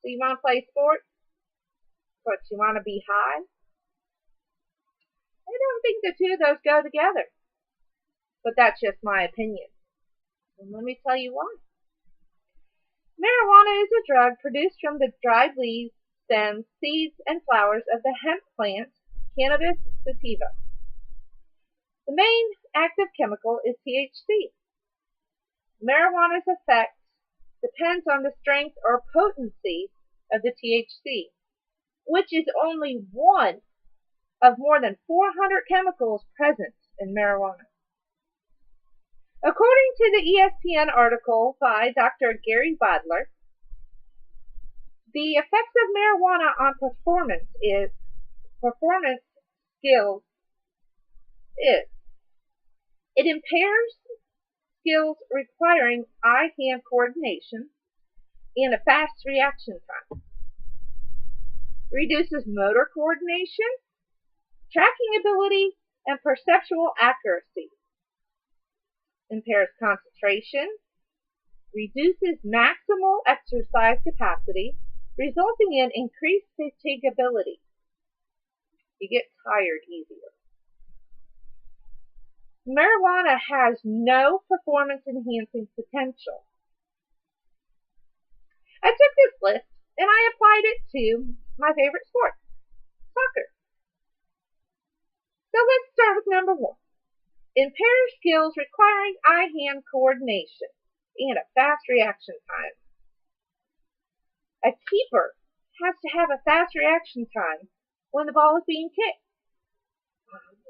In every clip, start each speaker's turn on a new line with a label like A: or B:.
A: So you want to play sports, but you want to be high? I don't think the two of those go together. But that's just my opinion. And let me tell you why. Marijuana is a drug produced from the dried leaves, stems, seeds, and flowers of the hemp plant, Cannabis sativa. The main active chemical is THC. Marijuana's effect depends on the strength or potency of the THC, which is only one of more than 400 chemicals present in marijuana. According to the ESPN article by Dr. Gary Badler, the effects of marijuana on performance skills is it impairs skills requiring eye-hand coordination and a fast reaction time, reduces motor coordination, tracking ability, and perceptual accuracy, impairs concentration, reduces maximal exercise capacity, resulting in increased fatigability. You get tired easier. Marijuana has no performance-enhancing potential. I took this list and I applied it to my favorite sport, soccer. So let's start with number 1. Impairs skills requiring eye-hand coordination and a fast reaction time. A keeper has to have a fast reaction time when the ball is being kicked,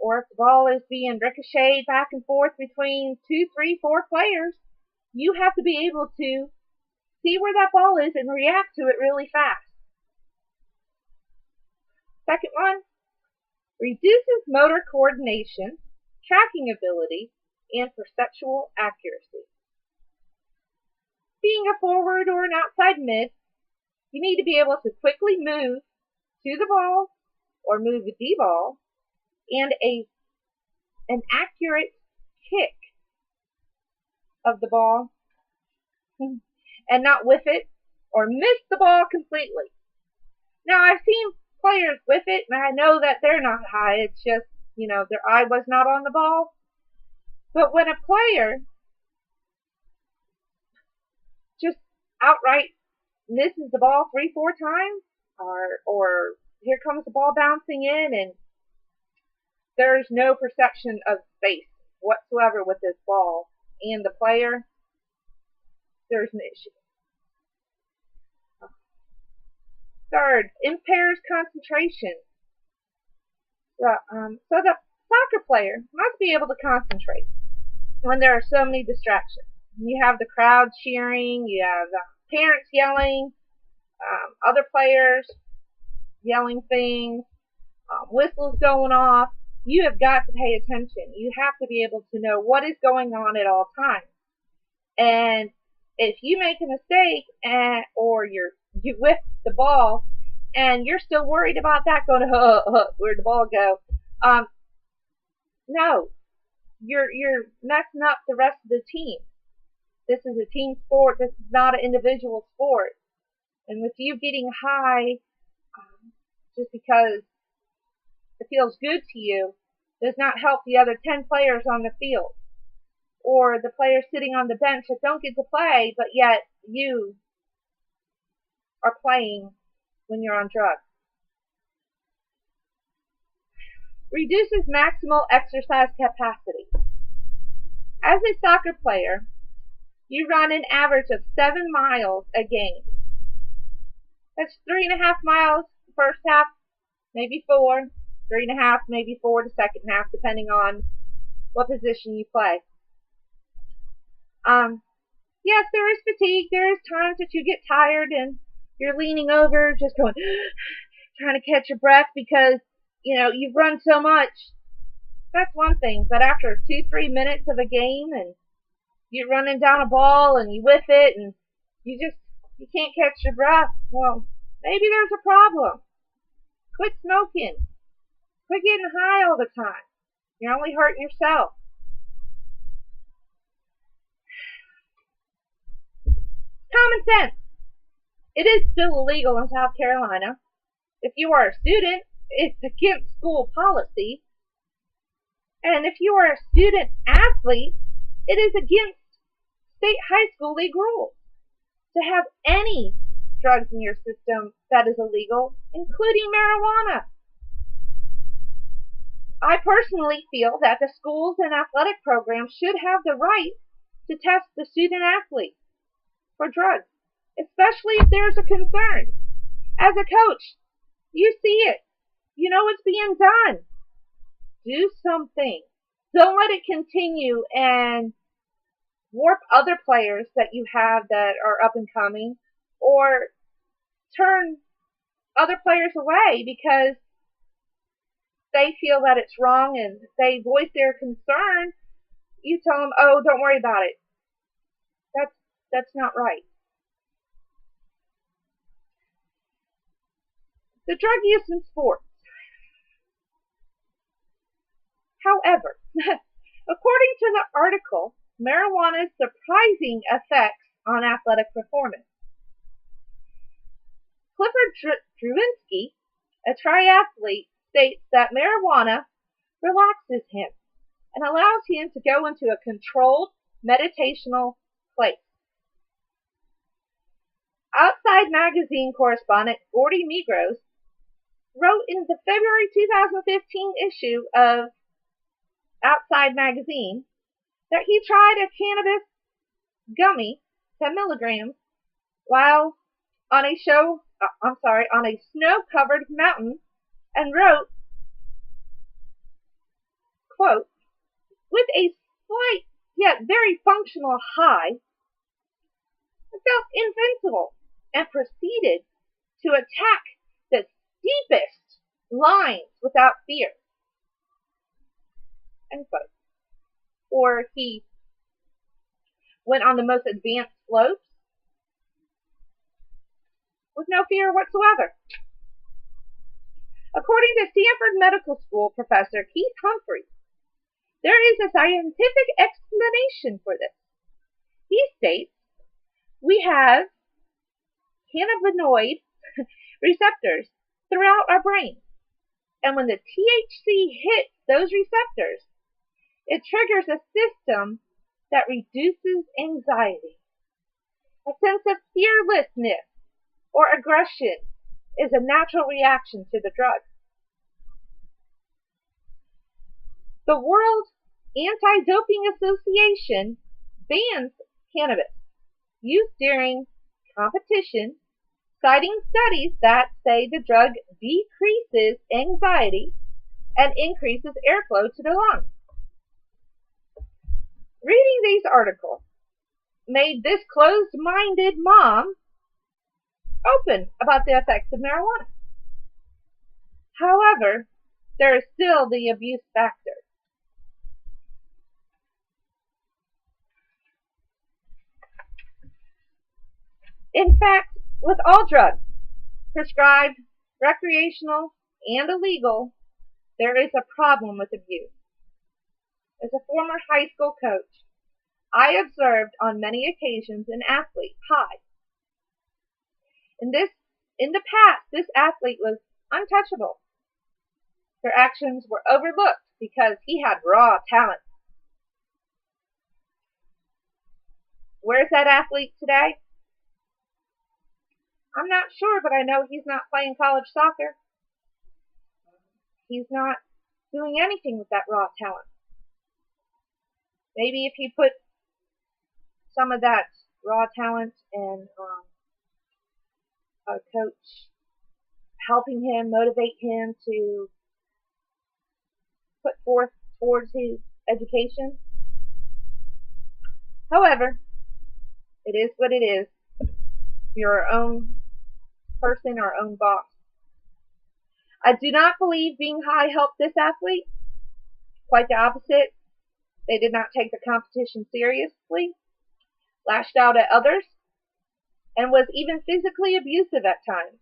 A: or if the ball is being ricocheted back and forth between 2, 3, 4 players. You have to be able to see where that ball is and react to it really fast. Second one, reduces motor coordination, tracking ability, and perceptual accuracy. Being a forward or an outside mid, you need to be able to quickly move to the ball or move the ball, and an accurate kick of the ball, and not whiff it or miss the ball completely. Now, I've seen players whiff it, and I know that they're not high. It's just, their eye was not on the ball. But when a player just outright misses the ball 3, 4 times, or here comes the ball bouncing in, and there's no perception of space whatsoever with this ball and the player, there's an issue. Third, impairs concentration. So the soccer player must be able to concentrate when there are so many distractions. You have the crowd cheering, you have the parents yelling, other players yelling things, whistles going off. You have got to pay attention. You have to be able to know what is going on at all times. And if you make a mistake or you whiff the ball and you're still worried about that going, where'd the ball go? No, you're messing up the rest of the team. This is a team sport. This is not an individual sport. And with you getting high just because it feels good to you does not help the other 10 players on the field, or the players sitting on the bench that don't get to play, but yet you are playing when you're on drugs. Reduces maximal exercise capacity. As a soccer player, you run an average of 7 miles a game. That's 3.5 miles the first half, maybe 4, 3.5, maybe 4 the second half, depending on what position you play. Yes, there is fatigue. There is times that you get tired and you're leaning over, just going, trying to catch your breath because, you've run so much. That's one thing. But after 2-3 minutes of a game and you're running down a ball and you whiff it and you can't catch your breath, well, maybe there's a problem. Quit smoking. Quit getting high all the time. You're only hurting yourself. Common sense. it is still illegal in South Carolina. If you are a student, it's against school policy. And if you are a student athlete, it is against state high school league rules to have any drugs in your system that is illegal, including marijuana. I personally feel that the schools and athletic programs should have the right to test the student athlete for drugs, especially if there's a concern. As a coach, you see it. You know it's being done. Do something. Don't let it continue and warp other players that you have that are up and coming, or turn other players away because they feel that it's wrong and they voice their concern. You tell them, oh, don't worry about it. That's not right. The drug use in sports. However, according to the article, marijuana's surprising effects on athletic performance. Clifford Drewinski, a triathlete, states that marijuana relaxes him and allows him to go into a controlled meditational place. Outside Magazine correspondent Gordy Migros wrote in the February 2015 issue of Outside Magazine that he tried a cannabis gummy, 10 milligrams, while on a snow-covered mountain, and wrote, quote, with a slight yet very functional high, I felt invincible and proceeded to attack the steepest lines without fear. End quote. Or he went on the most advanced slopes with no fear whatsoever. According to Stanford Medical School professor Keith Humphreys, there is a scientific explanation for this. He states, we have cannabinoid receptors throughout our brain, and when the THC hits those receptors, it triggers a system that reduces anxiety. A sense of fearlessness or aggression is a natural reaction to the drug. The World Anti-Doping Association bans cannabis use during competition, citing studies that say the drug decreases anxiety and increases airflow to the lungs. Reading these articles made this closed-minded mom open about the effects of marijuana. However, there is still the abuse factor. In fact, with all drugs, prescribed, recreational, and illegal, there is a problem with abuse. As a former high school coach, I observed on many occasions an athlete high. In the past, this athlete was untouchable. Their actions were overlooked because he had raw talent. Where's that athlete today? I'm not sure, but I know he's not playing college soccer. He's not doing anything with that raw talent. Maybe if he put some of that raw talent and a coach helping him, motivate him to put forth towards his education. However, it is what it is. You're our own person, our own boss. I do not believe being high helped this athlete. Quite the opposite. They did not take the competition seriously, lashed out at others, and was even physically abusive at times.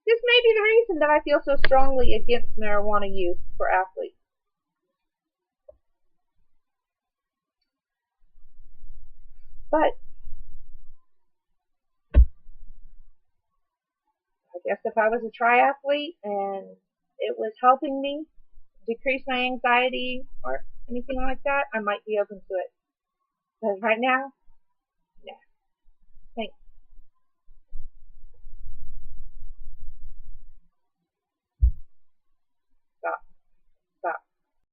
A: This may be the reason that I feel so strongly against marijuana use for athletes. But Yes, if I was a triathlete and it was helping me decrease my anxiety or anything like that, I might be open to it. Because right now,